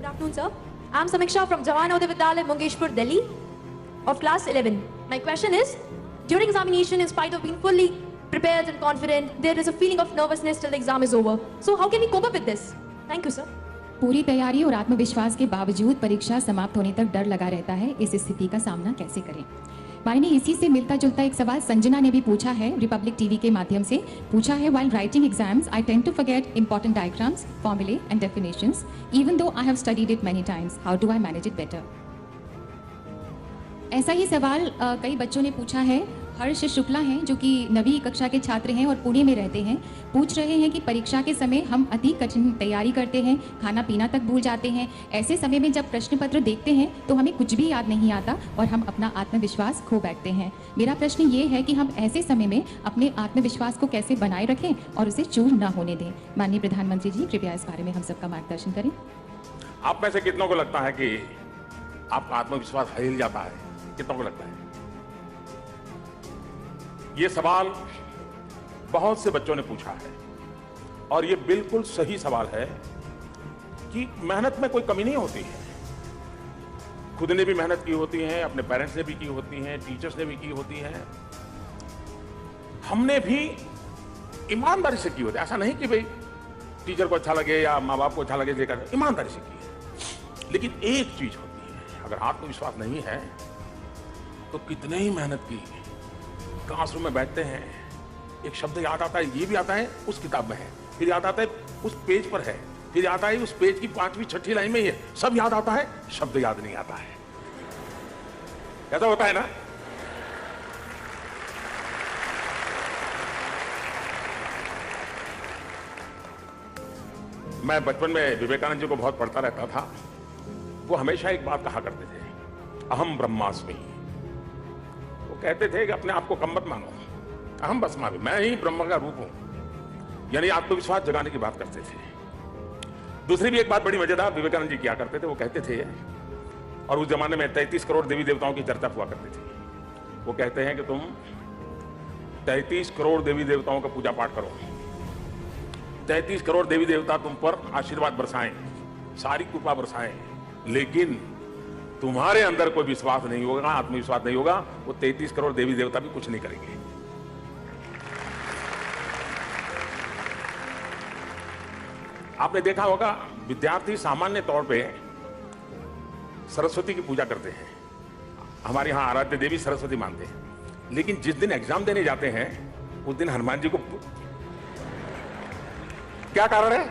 afternoon, sir. I'm Samiksha from Jawan Uday Vidyalaya, Mungeshpur, Delhi, of class 11. My question is, during examination, in spite of being fully prepared and confident, there is a feeling of nervousness till the exam is over. So how can we cope up with this? Thank you, sir. पूरी तैयारी और आत्मविश्वास के बावजूद परीक्षा समाप्त होने तक डर लगा रहता है। इस स्थिति का सामना कैसे करें? मायने इसी से मिलता जुलता एक सवाल संजना ने भी पूछा है, रिपब्लिक टीवी के माध्यम से पूछा है। While writing exams I tend to forget important diagrams, फॉर्मूले and definitions even though I have studied it many times. How do I manage it better? ऐसा ही सवाल कई बच्चों ने पूछा है। हर्ष शुक्ला हैं जो कि 9वीं कक्षा के छात्र हैं और पुणे में रहते हैं। पूछ रहे हैं कि परीक्षा के समय हम अति कठिन तैयारी करते हैं, खाना पीना तक भूल जाते हैं। ऐसे समय में जब प्रश्न पत्र देखते हैं तो हमें कुछ भी याद नहीं आता और हम अपना आत्मविश्वास खो बैठते हैं। मेरा प्रश्न ये है कि हम ऐसे समय में अपने आत्मविश्वास को कैसे बनाए रखें और उसे चूर न होने दें। माननीय प्रधानमंत्री जी, कृपया इस बारे में हम सबका मार्गदर्शन करें। आप में से कितनों को लगता है कि आपका आत्मविश्वास हिल जाता है? कितनों को लगता है? ये सवाल बहुत से बच्चों ने पूछा है और ये बिल्कुल सही सवाल है कि मेहनत में कोई कमी नहीं होती है। खुद ने भी मेहनत की होती है, अपने पेरेंट्स ने भी की होती है, टीचर्स ने भी की होती है, हमने भी ईमानदारी से की होती है। ऐसा नहीं कि भाई टीचर को अच्छा लगे या माँ बाप को अच्छा लगे देकर, ईमानदारी से की है। लेकिन एक चीज होती है, अगर आत्मविश्वास नहीं है तो कितने ही मेहनत की, क्लासरूम में बैठते हैं, एक शब्द याद आता है, ये भी आता है उस किताब में है, फिर याद आता है उस पेज पर है, फिर याद आता है उस पेज की 5वीं 6ठी लाइन में ही है, सब याद आता है, शब्द याद नहीं आता है। ऐसा होता है ना? मैं बचपन में विवेकानंद जी को बहुत पढ़ता रहता था। वो हमेशा एक बात कहा करते थे, अहम ब्रह्मास्मि। कहते थे कि अपने आप को कम मत मानो, अहम ब्रह्मास्मि, मैं ही ब्रह्म का रूप हूं, यानी आत्मविश्वास जगाने की बात करते थे। दूसरी भी एक बात बड़ी मजेदार विवेकानंद जी किया करते थे। वो कहते थे, और उस जमाने में 33 करोड़ देवी देवताओं की चर्चा हुआ करती थी। वो कहते हैं कि तुम 33 करोड़ देवी देवताओं का पूजा पाठ करो, 33 करोड़ देवी देवता तुम पर आशीर्वाद बरसाएं, सारी कृपा बरसाएं, लेकिन तुम्हारे अंदर कोई विश्वास नहीं होगा, आत्मविश्वास नहीं होगा, वो 33 करोड़ देवी देवता भी कुछ नहीं करेंगे। आपने देखा होगा, विद्यार्थी सामान्य तौर पे सरस्वती की पूजा करते हैं। हमारे यहां आराध्य देवी सरस्वती मानते हैं, लेकिन जिस दिन एग्जाम देने जाते हैं उस दिन हनुमान जी को, क्या कारण है?